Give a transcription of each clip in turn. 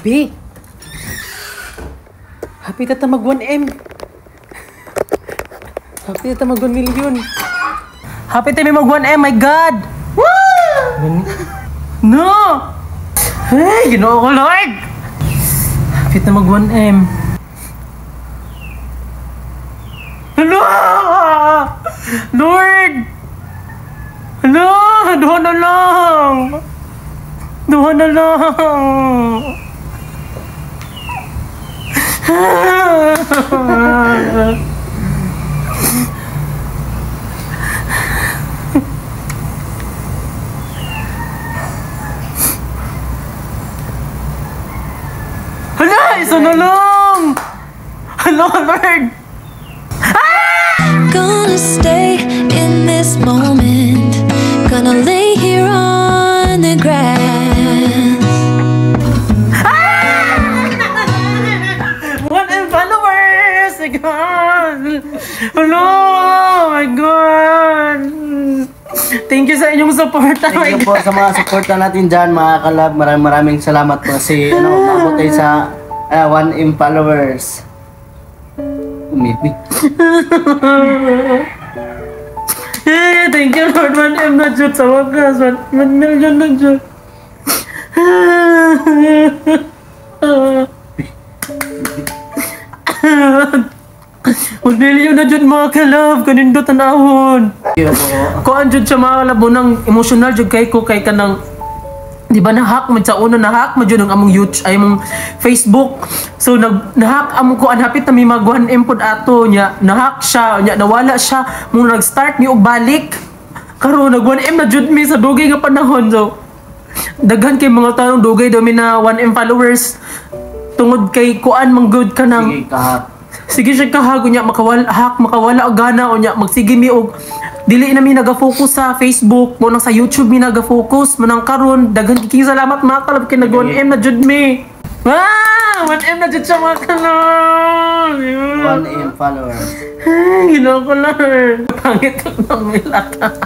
B. Happy na mag 1M. Happy na mag 1 million. Happy tayo mag 1M, my God! Woo! No! Hey, ginoo ko, Lord! Happy na mag 1M. Hello! Lord! Hello! Duha na lang! Duha na lang! Hala! Isa na lang! Hello, Lord! Gonna stay in this moment. Gonna lay here on the grass. 1M followers! My God! Hello! My God! Thank you sa inyong support. Thank you po sa mga suporta natin dyan, mga kalab. Maraming salamat po kasi maabot tayo sa 1M followers. Umibig. Thank you, Lord. 1M na dyan sa wakas. 1 million na dyan. One million na dyan, mga kalab. Kanindot ang ahon. Kuan dyan siya, mga kalab, ng emotional dyan kay ko kay kanang di ba na-hack mo sa una, na-hack mo dyan ang among YouTube ay among Facebook. So na-hack among kuan hapit na may mag 1M pod ato nya, na-hack siya nya, nawala siya mong nag-start mi og balik karon nag 1M na jud mi sa dugay nga panahon. So daghan kay mga tanong dugay daw mi na 1M followers tungod kay kuan mang good ka nang sige siya kahago nya, makawala og gana o nya, magsige mi og dili na mi naga-focus sa Facebook mo nang sa YouTube mi naga-focus manang karon daghan kiking salamat mga kalab kay nag 1M na jud mi. 1M na jud siya, mga kalab. 1M followers. Ginoo ko lang. Pangit ng milata.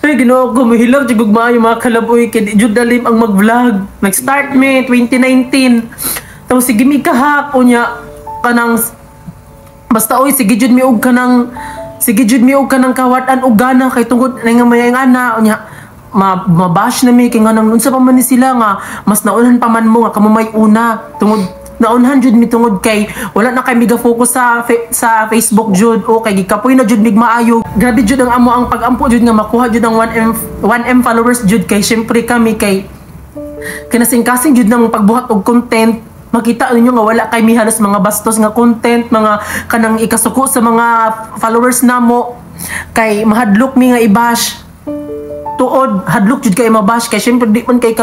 Ay, ginoo ko mahilak jud maayo, mga kalab. Uy, kay di jud dalim ang mag-vlog. Nag-start mi 2019. Tapos sige mi kahak o nya kanang basta oy sige jud mi og kanang kawatan og gana kay tungod nga mayang ana nya mabash na mi kay nga nang unsa pa man ni sila nga mas naunhan pa man mo nga kamo may una tungod naunhan jud mi tungod kay wala na kay miga focus sa Facebook jud o kay gikapoy na jud mig maayo. Grabe jud ang amo ang pag-ampo jud nga makuha jud ang 1M followers jud kay syempre kami kay kinasing-kasing jud nang pagbuhat og content. Makita ninyo nga wala kay mi halos mga bastos nga content, mga kanang ikasuko sa mga followers namo kay mahadlok mi nga i-bash. Tuod hadlok jud kay mabash kay syempre dili man kay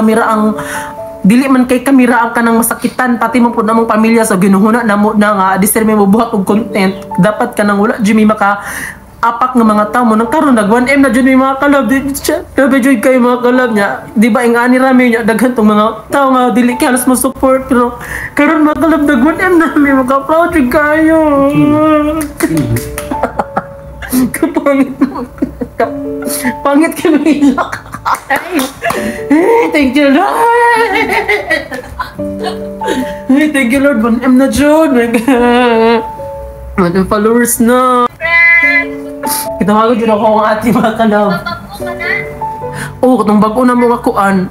kamera ang kanang masakitan pati man pud namong pamilya sa ginuhuna namo na nga disir mi mabuhat og content. Dapat kanang wala jud mi maka apak nga mga tao mo nang karon nag 1M na jud mi mga kalab. Grabe jud kay mga kalab nya, di ba ingani rami nya daghan tong mga tao nga dili kay halos mo support pero karon mga kalab nag 1M na mi maka-proud jud kayo. Kapangit mo. Pangit kay milak. Thank you, Lord. Thank you, Lord. 1M na jud. Mga followers na. Kitawagan dyan ako ang ating mga kalab. Bago ka na? Oo, katong bago na mga kuan.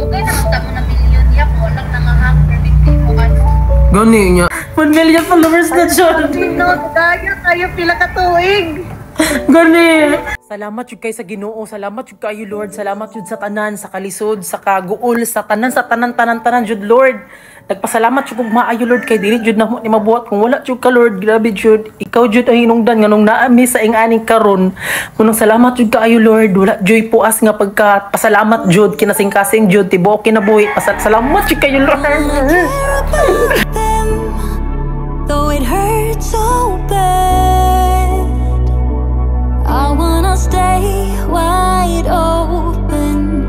Okay, nakita mo na million yak. Walang nangahack. Hindi mo ano. Gani niya. 1 million followers na dyan. Pino, kaya kayo pila ka tuig. Gani. Salamat jud kay sa Ginoo. Salamat jud kayo, Lord. Salamat jud sa tanan, sa kalisod, sa kaguol, sa tanan jud, Lord. Nagpasalamat jud kog maayo, Lord, kay dili jud na mo ni mabuhat kung wala jud ka, Lord. Grabe jud. Ikaw jud ang hinungdan nganong naami sa inganing karon. Munang salamat jud kaayo, Lord. Wala joy puas nga pagka pasalamat jud kinasing-kasing jud tibuok kinabuhi. Salamat jud kayo, Lord. Though it hurts so bad, I wanna stay wide open.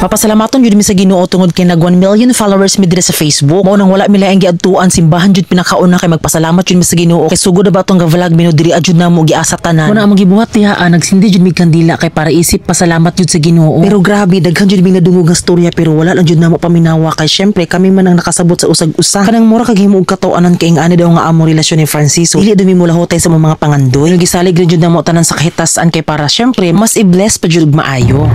Papasalamaton jud mi sa Ginoo tungod kay nag 1 million followers mi dire sa Facebook. Mao nang wala mi laing giadtuan simbahan jud pinakauna kay magpasalamat jud mi sa Ginoo kay sugod na ba tong vlog mi no diri jud na mo giasa tanan. Muna among gibuhat diha nagsindi jud mi kandila kay para isip pasalamat jud sa Ginoo. Pero grabe daghan jud mi nadungog nga storya pero wala lang jud na mo paminawa kay syempre kami man ang nakasabot sa usag-usa. Kanang mura kag himo og katawanan kay ingani daw nga amo relasyon ni Francisco. Dili dumi mo lahotay sa mga pangandoy. Gisalig rin jud na mo tanan sa kahitasan kay para syempre mas i-bless pa jud maayo.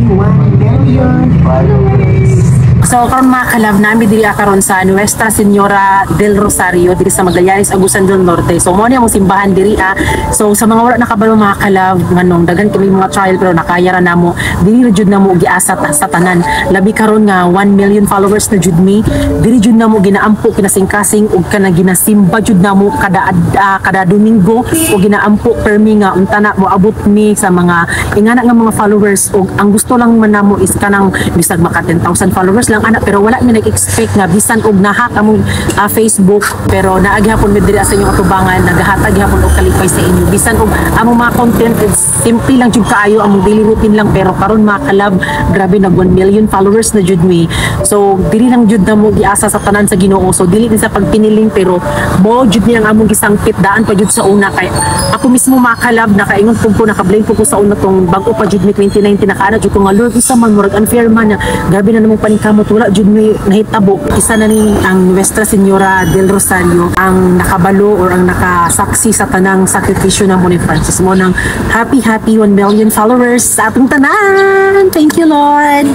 1 million followers. So karon mga kalab nami diri karon sa Nuestra Señora del Rosario diri sa Magallanes, Agusan del Norte. So mo ni ang simbahan diri So sa mga wala nakabalo mga kalab nganong daghan kami mga trial pero nakaya ra namo diri jud namo giasa sa tanan. Labi karon nga 1 million followers na jud mi. Diri jud namo ginaampo kinasing-kasing ug kana ginasimba jud namo kada Domingo o ginaampo permi nga unta na moabot mi sa mga ingana nga mga followers ug ang gusto lang man namo is kanang bisag maka 10,000 followers lang ana pero wala mi nag-expect nga bisan og nahack among Facebook pero naagi hapon mi diri sa inyong atubangan nagahatag hapon og kalipay sa inyo bisan og among mga content is simple lang jud kaayo among daily routine lang pero karon mga kalab grabe nag 1 million followers na jud mi so dili lang jud na mo giasa sa tanan sa Ginoo so dili din sa pagpiniling pero mo jud ni ang among gisangpit daan pa jud sa una kay ako mismo mga kalab nakaingon pug ko nakablame pug ko sa una tong bag-o pa jud mi 2019 nakaana jud ko nga Lord isa man murag unfair man grabe na namong paningkamot wala jud mi nahitabo isa na ni ang Nuestra Señora del Rosario ang nakabalo or ang nakasaksi sa tanang sakripisyo na mo ni Francis mo nang happy 1 million followers sa atong tanan. Thank you Lord.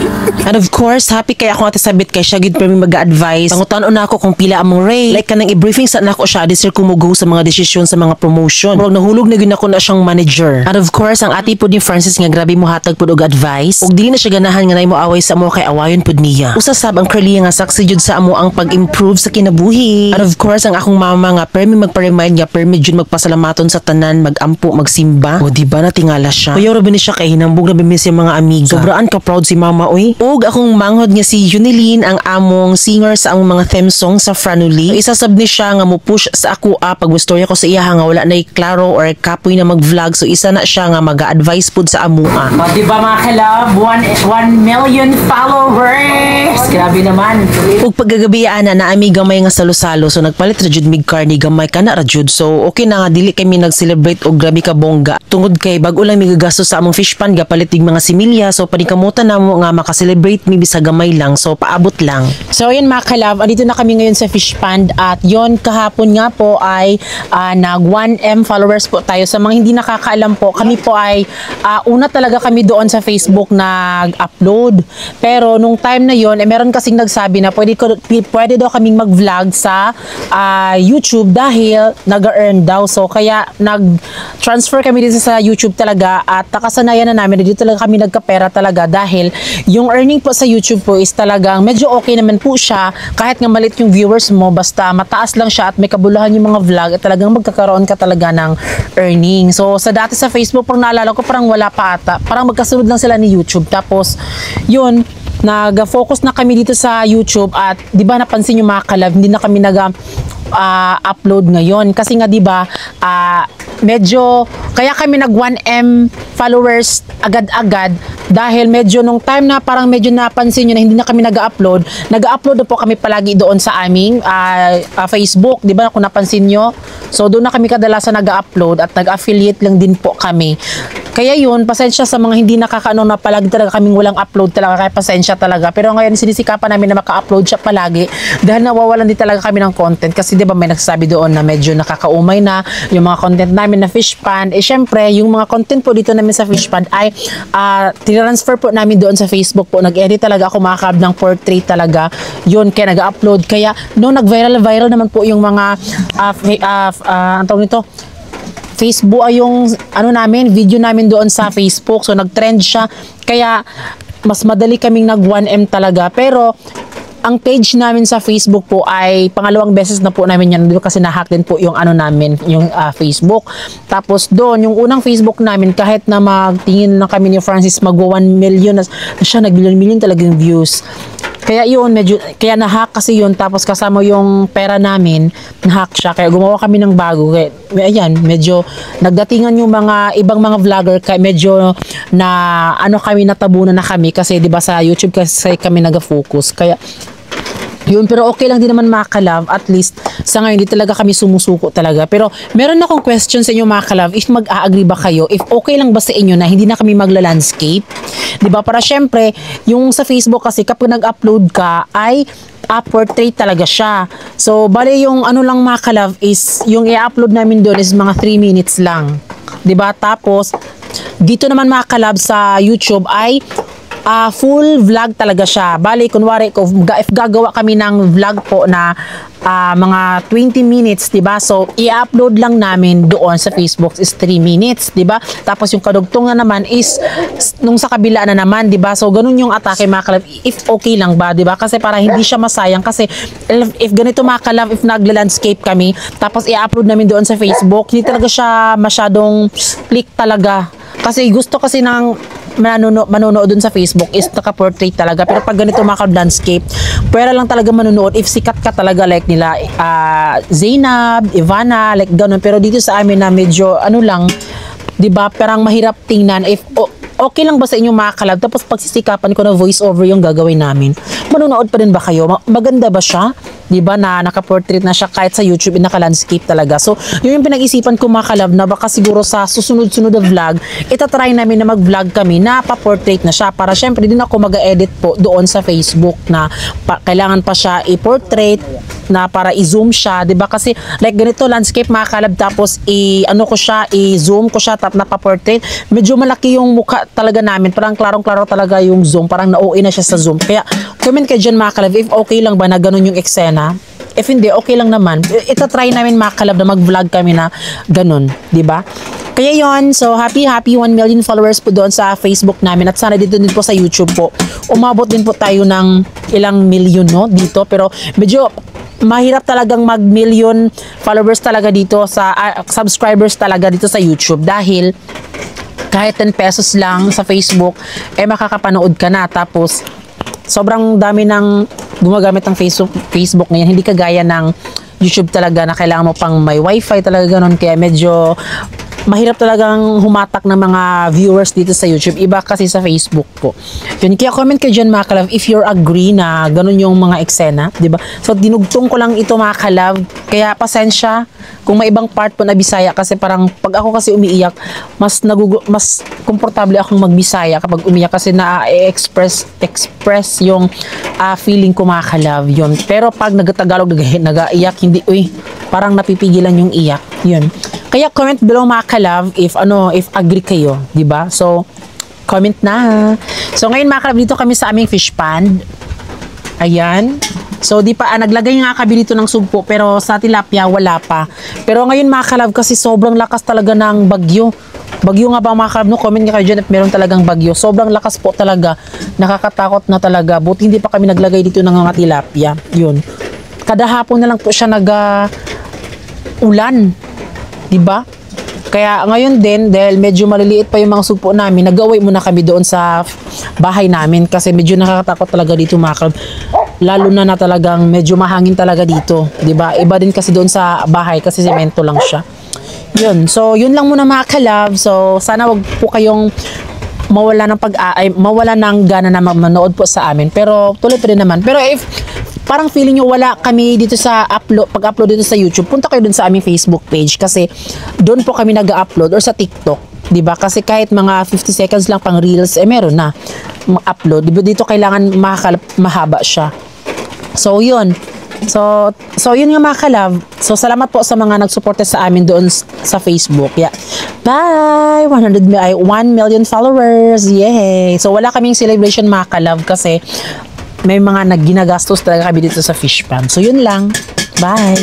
And of course, happy kay ako ate sabit kay siya gid permi mag-advise. Pangutan-on ako kung pila among rate. Like kanang i-briefing sa nako siya disir kumugo sa mga desisyon sa mga promotion. Murag nahulog na gyud ako na siyang manager. And of course, ang ati pud ni Francis nga grabe mo hatag pud og advice. Ug dili na siya ganahan nga nay mo away sa amo kay awayon pud niya. Usasab ang Carlia nga saksi jud sa amo ang pag-improve sa kinabuhi. And of course, ang akong mama nga permi magpa-remind nga permi jud magpasalamaton sa tanan, magampo, magsimba. O di ba natingala siya. Kuya Robin siya kay hinambog na bimis yung mga amiga. Sobraan ka proud si mama oy. Ug akong manghod nga si Junilyn ang among singer sa among mga theme song sa Franuli. Isasab ni siya nga mo push sa ako pag mustorya ko sa iya nga wala na klaro or kapoy na mag-vlog so isa na siya nga mag-advise pud sa amo. O di ba mga kalab 1 million followers. Grabe naman. Ug paggagabian na naami gamay nga salo-salo so nagpalit ra jud mig car ni gamay kana ra jud so okay na nga dili kami nag-celebrate og grabe ka bongga tungod kay bag-o lang mi gagastos sa among fish pan gapalit ig mga similya so panikamutan namo nga maka-celebrate mi bisa gamay lang so paabot lang. So yun mga kalab andito na kami ngayon sa fish pond at yon kahapon nga po ay nag 1M followers po tayo sa mga hindi nakakaalam po kami po ay una talaga kami doon sa Facebook nag-upload pero nung time na yon meron kasing nagsabi na pwede daw kaming mag-vlog sa YouTube dahil nag-earn daw so kaya nag-transfer kami dito sa YouTube talaga at nakasanayan na namin dito talaga kami nagkapera talaga dahil yung earning po sa YouTube po is talagang medyo okay naman po siya kahit nga malit yung viewers mo basta mataas lang siya at may kabuluhan yung mga vlog at talagang magkakaroon ka talaga ng earning. So sa dati sa Facebook parang naalala ko parang wala pa ata parang magkasunod lang sila ni YouTube tapos yun nag-focus na kami dito sa YouTube at di ba napansin yung mga kalab hindi na kami upload ngayon kasi nga di ba medyo kaya kami nag 1M followers agad-agad dahil medyo nung time na parang medyo napansin nyo na hindi na kami nag-upload na po kami palagi doon sa aming Facebook di ba kung napansin nyo so doon na kami kadalasan nag-upload at nag-affiliate lang din po kami kaya yun, pasensya sa mga hindi nakakaano na palagi talaga kaming walang upload talaga kaya pasensya talaga. Pero ngayon sinisikapan namin na maka-upload siya palagi dahil nawawalan din talaga kami ng content kasi 'di ba may nagsasabi doon na medyo nakakaumay na yung mga content namin na fish pond. Syempre, yung mga content po dito namin sa fish pond ay transfer po namin doon sa Facebook po. Nag-edit talaga ako makakab ng portrait talaga. Yun kaya nag-upload. Kaya no nag-viral naman po yung mga ang tawag nito Facebook ay yung video namin doon sa Facebook so nag-trend siya kaya mas madali kaming nag 1M talaga pero ang page namin sa Facebook po ay pangalawang beses na po namin yan kasi nahack din po yung namin yung Facebook tapos doon yung unang Facebook namin kahit na magtingin na kami ni Francis mag 1 million na siya nag million talagang views Kaya yun, medyo, kaya na-hack kasi yun, tapos kasama yung pera namin, na-hack siya, kaya gumawa kami ng bago. Kaya, ayan, medyo nagdatingan yung mga ibang mga vlogger, kaya medyo na, ano kami, natabunan na kami, kasi di ba sa YouTube kasi kami nag-focus, kaya, yun, pero okay lang din naman mga ka-love, at least sa ngayon hindi talaga kami sumusuko talaga. Pero meron akong question sa inyo mga ka-love, if mag-a-agree ba kayo, if okay lang ba sa inyo na hindi na kami magla-landscape, 'di ba? Para syempre, yung sa Facebook kasi kapag nag-upload ka ay portrait talaga siya. So bale yung ano lang mga ka-love is yung i-upload namin doon is mga 3 minutes lang. 'Di ba? Tapos dito naman mga ka-love sa YouTube ay full vlog talaga siya. Bali, kunwari, if gagawa kami ng vlog po na mga 20 minutes, diba? So, i-upload lang namin doon sa Facebook is 3 minutes, diba? Tapos yung kadugtungan naman is nung sa kabila na naman, diba? So, ganun yung atake mga ka-love, if okay lang ba, diba? Kasi para hindi siya masayang, kasi if ganito mga ka-love, if nagla-landscape kami, tapos i-upload namin doon sa Facebook, hindi talaga siya masyadong click talaga. Kasi gusto kasi ng manonood dun sa Facebook is naka-portrait talaga. Pero pag ganito mga landscape, pwera lang talaga manonood if sikat ka talaga like nila Zainab, Ivana, like ganun. Pero dito sa amin na medyo ano lang, 'di ba? Parang mahirap tingnan if okay lang ba sa inyo mga ka-love? Tapos pagsisikapan ko na voice over yung gagawin namin. Manonood pa rin ba kayo? Maganda ba siya? 'Di ba na naka-portrait na siya kahit sa YouTube naka-landscape talaga. So, yun yung pinag-isipan ko mga ka-love na baka siguro sa susunod-sunod na vlog, itatry namin na mag-vlog kami na pa-portrait na siya para syempre din ako mag-edit po doon sa Facebook na kailangan pa siya i-portrait na para i-zoom siya, 'di ba? Kasi like ganito landscape mga ka-love, tapos ano ko siya, i-zoom ko siya, tap na pa-portrait. Medyo malaki yung mukha talaga namin, parang klarong-klaro talaga yung zoom, parang na-OA na siya sa zoom. Kaya comment kayo dyan mga ka-love if okay lang ba na ganun yung eksena. If hindi, okay lang naman. Itatry namin mga ka-love na mag-vlog kami na ganun, 'di ba? Kaya yon, so happy 1 million followers po doon sa Facebook namin at sana dito din po sa YouTube po. Umabot din po tayo ng ilang million no dito, pero medyo mahirap talagang mag-million followers talaga dito sa subscribers talaga dito sa YouTube dahil kahit 10 pesos lang sa Facebook makakapanood ka na, tapos sobrang dami ng gumagamit ng Facebook ngayon, hindi kagaya ng YouTube talaga na kailangan mo pang may wifi talaga ganun, kaya medyo mahirap talagang humatak ng mga viewers dito sa YouTube. Iba kasi sa Facebook po. Yun, kaya comment kayo dyan mga ka-love if you're agree na ganun yung mga eksena, diba? So, dinugtong ko lang ito mga ka-love. Kaya pasensya kung may ibang part po na Bisaya kasi parang pag ako kasi umiiyak, mas komportable akong mag-Bisaya kapag umiiyak kasi na-express yung feeling ko mga ka-love. Yun. Pero pag nag-Tagalog, nag-iyak, hindi, parang napipigilan yung iyak. Yun. Kaya comment below mga ka-love if agree kayo, 'di ba? So comment na. So ngayon mga ka-love, dito kami sa aming fish pond. Ayan. So di pa naglagay nga kami dito ng sugpo pero sa tilapia wala pa. Pero ngayon mga ka-love kasi sobrang lakas talaga ng bagyo. Bagyo nga ba mga ka-love? No, comment nga kayo dyan if meron talagang bagyo. Sobrang lakas po talaga. Nakakatakot na talaga. Buti hindi pa kami naglagay dito ng mga tilapia. Yun. Kada hapon na lang po siya ulan. Diba? Kaya ngayon din, dahil medyo maliliit pa yung mga sugpo namin, nag-away muna kami doon sa bahay namin kasi medyo nakakatakot talaga dito mga ka-love. Lalo na talagang medyo mahangin talaga dito. Diba? Iba din kasi doon sa bahay kasi semento lang siya. Yun. So, yun lang muna mga ka-love. So, sana wag po kayong mawala ng gana na manood po sa amin. Pero, tuloy pa rin naman. Pero if parang feeling nyo wala kami dito sa pag-upload dito sa YouTube, punta kayo dun sa aming Facebook page kasi doon po kami nag-upload or sa TikTok, 'di ba? Kasi kahit mga 50 seconds lang pang reels meron na upload. Diba dito kailangan mahaba siya. So yun. So yun nga mga ka-love. So salamat po sa mga nagsuporta sa amin doon sa Facebook. Yeah. Bye! 1 million followers. Yay! So wala kaming celebration mga ka-love kasi may mga ginagastos talaga kami dito sa fish pond. So, yun lang. Bye!